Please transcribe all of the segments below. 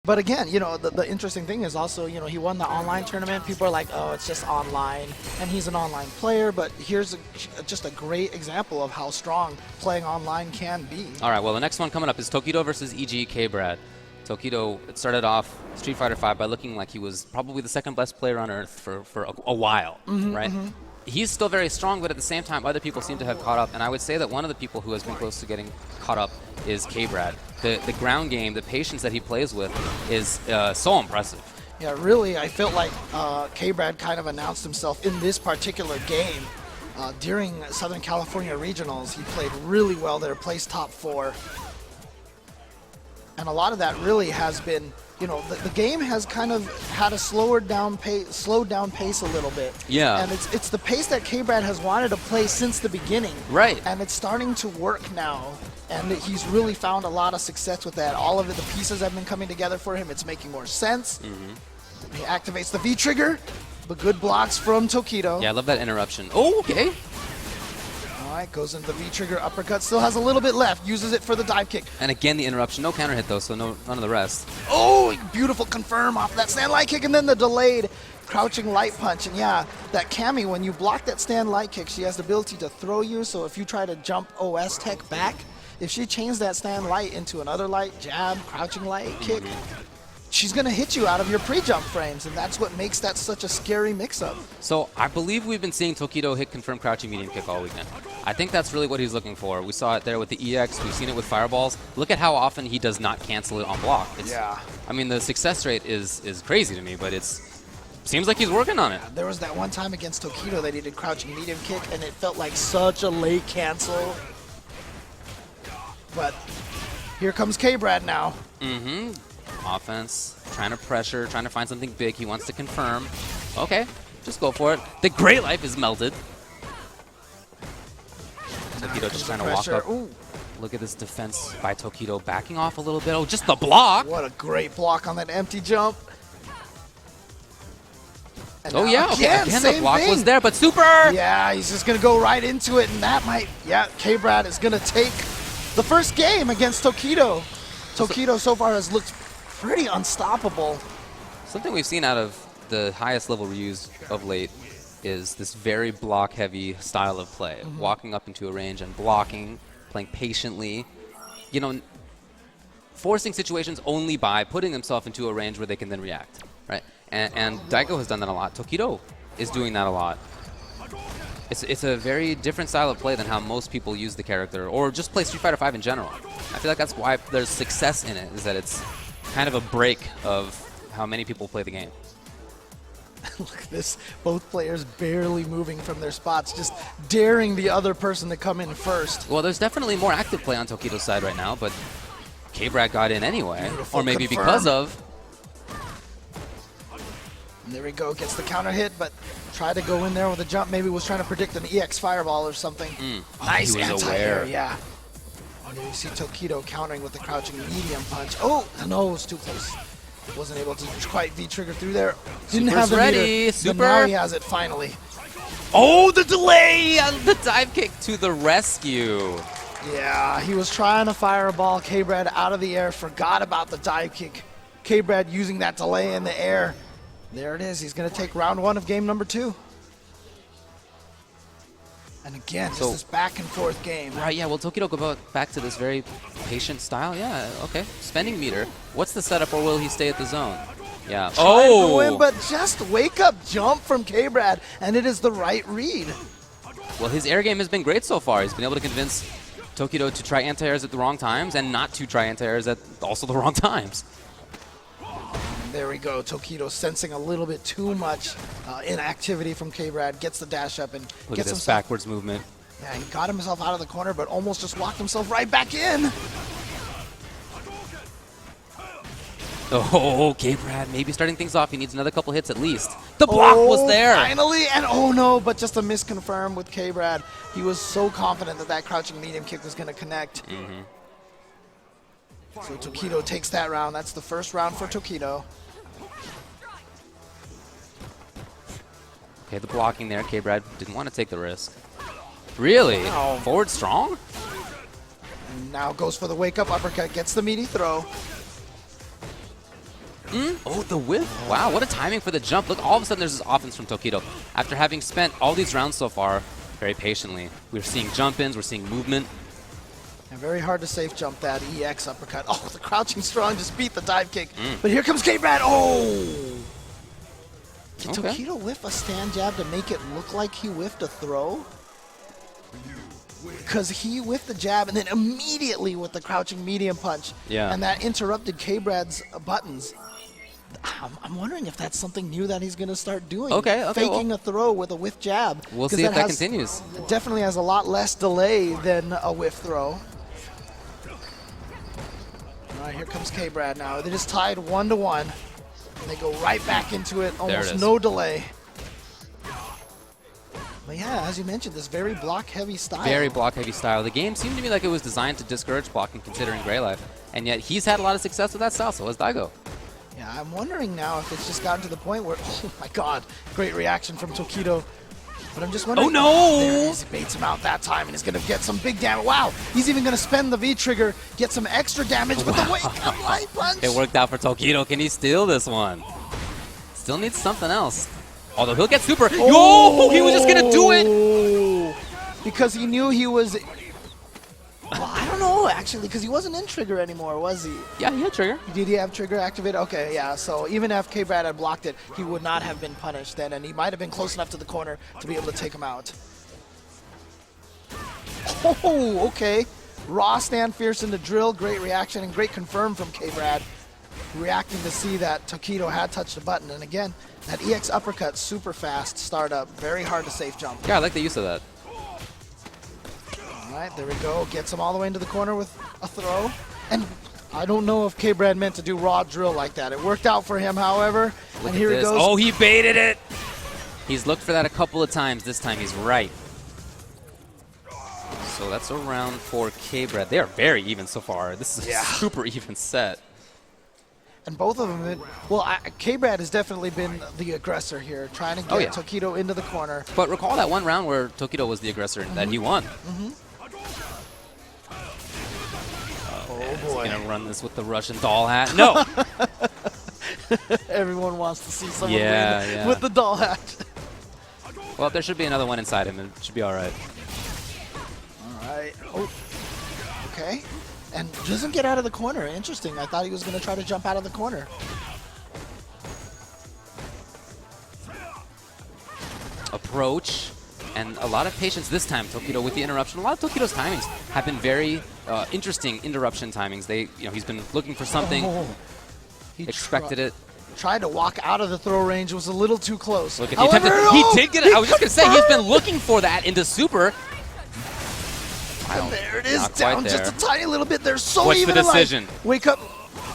But again, you know, the interesting thing is also, you know, he won the online tournament. People are like, oh, it's just online, and he's an online player. But here's just a great example of how strong playing online can be. All right, well, the next one coming up is Tokido versus EG K-Brad. Tokido started off Street Fighter V by looking like he was probably the second best player on Earth for a while, right? He's still very strong, but at the same time, other people seem to have caught up. And I would say that one of the people who has been close to getting caught up is K-Brad. The ground game, the patience that he plays with is so impressive. Yeah, really, I felt like K-Brad kind of announced himself in this particular game. During Southern California Regionals, he played really well there, placed top 4. And a lot of that really has been, you know, the game has kind of had a slowed down pace a little bit. Yeah. And it's the pace that K-Brad has wanted to play since the beginning. Right. And it's starting to work now. And he's really found a lot of success with that. All of it, the pieces have been coming together for him. It's making more sense. He activates the V-trigger, but good blocks from Tokido. Yeah, I love that interruption. Oh, okay. All right, goes into the V-trigger uppercut. Still has a little bit left. Uses it for the dive kick. And again, the interruption. No counter hit, though, so none of the rest. Oh, beautiful confirm off that stand light kick, and then the delayed crouching light punch. And yeah, that Cammy, when you block that stand light kick, she has the ability to throw you. So if you try to jump OS tech back, if she chains that stand light into another light, jab, crouching light kick, she's going to hit you out of your pre-jump frames, and that's what makes that such a scary mix-up. So I believe we've been seeing Tokido hit confirm crouching medium kick all weekend. I think that's really what he's looking for. We saw it there with the EX. We've seen it with fireballs. Look at how often he does not cancel it on block. Yeah. I mean, the success rate is crazy to me, but seems like he's working on it. There was that one time against Tokido that he did crouching medium kick, and it felt like such a late cancel. But here comes K-Brad now. Offense, trying to pressure, trying to find something big. He wants to confirm. Okay, just go for it. The Great Life is melted. Tokido just trying to walk up. Ooh. Look at this defense by Tokido backing off a little bit. Oh, just the block. What a great block on that empty jump. And oh, yeah. Again, the block was there, but super. Yeah, he's just going to go right into it, and that might, K-Brad is going to take the first game against Tokido. Tokido so far has looked pretty unstoppable. Something we've seen out of the highest level Ryus of late is this very block-heavy style of play. Walking up into a range and blocking, playing patiently. You know, forcing situations only by putting themselves into a range where they can then react, right? And Daigo has done that a lot. Tokido is doing that a lot. It's a very different style of play than how most people use the character, or just play Street Fighter V in general. I feel like that's why there's success in it, is that it's kind of a break of how many people play the game. Look at this, both players barely moving from their spots, just daring the other person to come in first. Well, there's definitely more active play on Tokido's side right now, but K-Brad got in anyway, or maybe because of. And there we go, gets the counter hit, but tried to go in there with a jump, maybe was trying to predict an EX fireball or something. Nice he was anti-air, aware. yeah. And then you see Tokido countering with the crouching medium punch. Oh, no, it was too close. Wasn't able to quite V-trigger through there. Didn't have the ready. meter, Super. But now he has it finally. Oh, the delay! The dive kick to the rescue. Yeah, he was trying to fire a ball. K-Brad out of the air, forgot about the dive kick. K-Brad using that delay in the air. There it is. He's going to take round 1 of game number 2. And again, just this back and forth game. Right, yeah, well, Tokido go back to this very patient style. Yeah, okay. Spending meter. What's the setup, or will he stay at the zone? Yeah. Oh! In, but just wake up jump from K-Brad, and it is the right read. Well, his air game has been great so far. He's been able to convince Tokido to try anti-airs at the wrong times and not to try anti-airs at also the wrong times. There we go. Tokido sensing a little bit too much inactivity from K-Brad. Gets the dash up and Look gets at this himself backwards movement. Yeah, he got himself out of the corner, but almost just walked himself right back in. Oh, K-Brad maybe starting things off. He needs another couple hits at least. The block was there. Finally, and oh no, but just a misconfirm with K-Brad. He was so confident that that crouching medium kick was going to connect. So Tokido takes that round. That's the first round for Tokido. Okay, the blocking there. K-Brad didn't want to take the risk. Really? Wow. Forward strong? And now goes for the wake-up uppercut. Gets the meaty throw. Oh, the whiff. Wow, what a timing for the jump. Look, all of a sudden there's this offense from Tokido. After having spent all these rounds so far, very patiently, we're seeing jump-ins, we're seeing movement. And very hard to safe jump that EX uppercut. Oh, the crouching strong just beat the dive kick. But here comes K-Brad. Oh! Did Tokido whiff a stand jab to make it look like he whiffed a throw? Because he whiffed the jab and then immediately with the crouching medium punch. Yeah. And that interrupted K-Brad's buttons. I'm wondering if that's something new that he's going to start doing. Faking a throw with a whiff jab. We'll see if that continues. It definitely has a lot less delay than a whiff throw. All right, here comes K-Brad now. They just tied 1-1. And they go right back into it, almost no delay. But yeah, as you mentioned, this very block-heavy style. Very block-heavy style. The game seemed to me like it was designed to discourage blocking considering Grey Life. And yet he's had a lot of success with that style, so has Daigo. Yeah, I'm wondering now if it's just gotten to the point where, oh my god, great reaction from Tokido. But I'm just wondering. Oh no! There it is. He baits him out that time and he's going to get some big damage. Wow, he's even going to spend the V-trigger, get some extra damage with the wake-up light punch. It worked out for Tokido. Can he steal this one? Still needs something else. Although he'll get super. Oh, he was just going to do it! Because he knew he was. Well, I don't know, actually, because he wasn't in trigger anymore, was he? Yeah, he had trigger. Did he have trigger activated? Okay, yeah, so even if K-Brad had blocked it, he would not have been punished then, and he might have been close enough to the corner to be able to take him out. Oh, okay. Raw stand fierce into drill, great reaction, and great confirm from K-Brad. Reacting to see that Tokido had touched the button, and again, that EX uppercut, super fast startup, very hard to safe jump. Yeah, I like the use of that. All right, there we go. Gets him all the way into the corner with a throw. And I don't know if K-Brad meant to do raw drill like that. It worked out for him, however. Look and here he goes. Oh, he baited it! He's looked for that a couple of times. This time he's right. So that's a round for K-Brad. They are very even so far. This is a super even set. And both of them, well, K-Brad has definitely been the aggressor here, trying to get Tokido into the corner. But recall that one round where Tokido was the aggressor and that he won. Oh boy. He's going to run this with the Russian doll hat. No! Everyone wants to see someone win with the doll hat. Well, there should be another one inside him. It should be all right. All right. Oh. Okay. And doesn't get out of the corner. Interesting. I thought he was going to try to jump out of the corner. Approach. And a lot of patience this time, Tokido, with the interruption. A lot of Tokido's timings have been very interesting interruption timings. He's been looking for something. He expected it. Tried to walk out of the throw range. Was a little too close. Look at he did get it. I was just going to say, he's been looking for that into super. And there it is, down just a tiny little bit. They're so What's even the decision? Wake up.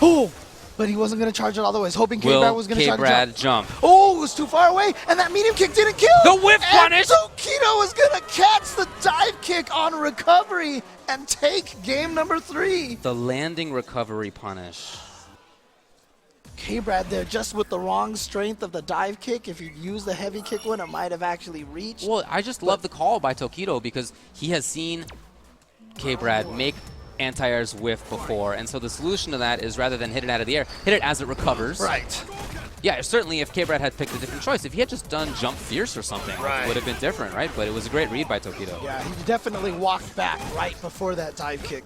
Oh, but he wasn't going to charge it all the way. He's hoping K-Brad was going to try to jump. Oh, it was too far away, and that medium kick didn't kill. The whiff punish. Tokido was going to catch the dive kick on recovery and take game number 3. The landing recovery punish. K-Brad there just with the wrong strength of the dive kick. If you use the heavy kick one, it might have actually reached. Well, I just love the call by Tokido because he has seen K-Brad make anti-airs whiff before, and so the solution to that is rather than hit it out of the air, hit it as it recovers. Right. Yeah, certainly if K-Brad had picked a different choice, if he had just done jump fierce or something, it would have been different, right? But it was a great read by Tokido. Yeah, he definitely walked back right before that dive kick.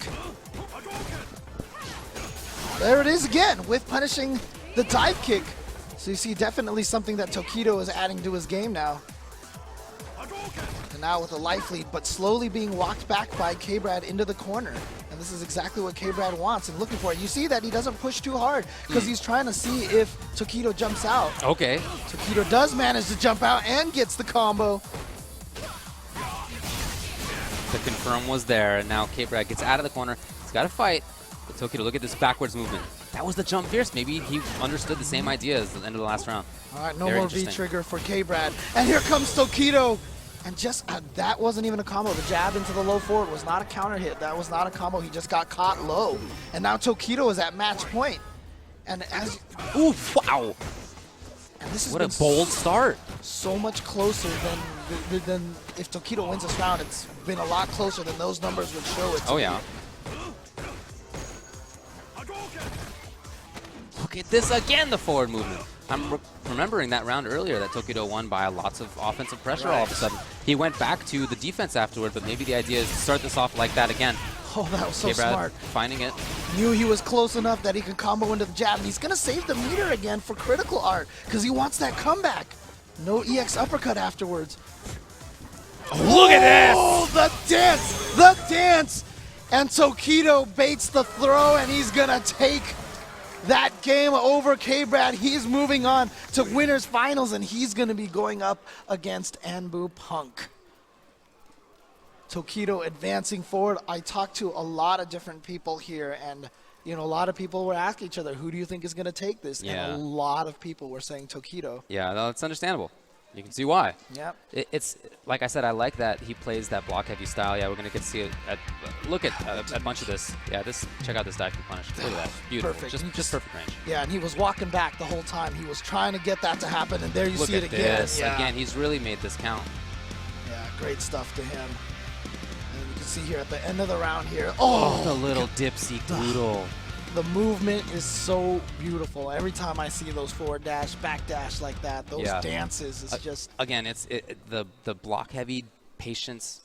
There it is again, with punishing the dive kick. So you see definitely something that Tokido is adding to his game now. And now with a life lead, but slowly being walked back by K-Brad into the corner. And this is exactly what K-Brad wants and looking for. You see that he doesn't push too hard because he's trying to see if Tokido jumps out. Okay. Tokido does manage to jump out and gets the combo. The confirm was there, and now K-Brad gets out of the corner. He's got to fight. But Tokido, look at this backwards movement. That was the jump fierce. Maybe he understood the same idea as the end of the last round. All right, no more V-trigger for K-Brad. And here comes Tokido. And just, that wasn't even a combo. The jab into the low forward was not a counter hit. That was not a combo. He just got caught low. And now Tokido is at match point. And as, oof, wow. And this is what a bold start. So much closer than if Tokido wins this round. It's been a lot closer than those numbers would show it to yeah. look at this again, the forward movement. I'm remembering that round earlier that Tokido won by lots of offensive pressure all of a sudden. He went back to the defense afterward, but maybe the idea is to start this off like that again. Oh, that was so K-Brad smart. finding it. Knew he was close enough that he could combo into the jab, and he's going to save the meter again for critical art because he wants that comeback. No EX uppercut afterwards. Look at this! Oh, the dance! The dance! And Tokido baits the throw, and he's going to take that game over K-Brad. He's moving on to winners finals, and he's going to be going up against Anbu Punk. Tokido advancing forward. I talked to a lot of different people here, and a lot of people were asking each other, who do you think is going to take this? Yeah. And a lot of people were saying Tokido. Yeah, no, it's understandable. You can see why. Yep. It's like I said, I like that he plays that block heavy style. Yeah, we're gonna get to see it. Look at a bunch of this. Yeah, check out this dive kick punish. Look at that, beautiful. Perfect. Just perfect range. Yeah, and he was walking back the whole time. He was trying to get that to happen, and there you Look see at it again. this. Yeah. Again, he's really made this count. Yeah, great stuff to him. And you can see here at the end of the round here. Oh, the little dipsy doodle. The movement is so beautiful. Every time I see those forward dash, back dash like that, those dances is just... Again, the block heavy patience,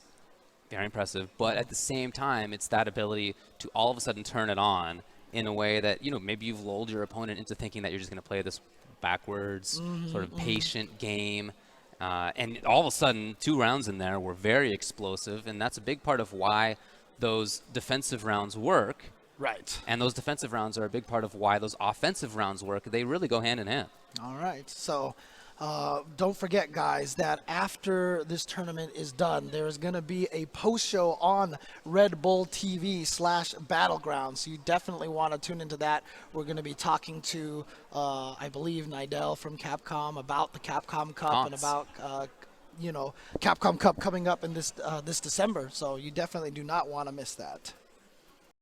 very impressive. But at the same time, it's that ability to all of a sudden turn it on in a way that, maybe you've lulled your opponent into thinking that you're just going to play this backwards, sort of patient game. And all of a sudden, 2 rounds in there were very explosive. And that's a big part of why those defensive rounds work. Right. And those defensive rounds are a big part of why those offensive rounds work. They really go hand in hand. All right. So don't forget, guys, that after this tournament is done, there is going to be a post show on Red Bull TV/Battleground. So you definitely want to tune into that. We're going to be talking to, I believe, Nidell from Capcom about the Capcom Cup and about Capcom Cup coming up in this December. So you definitely do not want to miss that.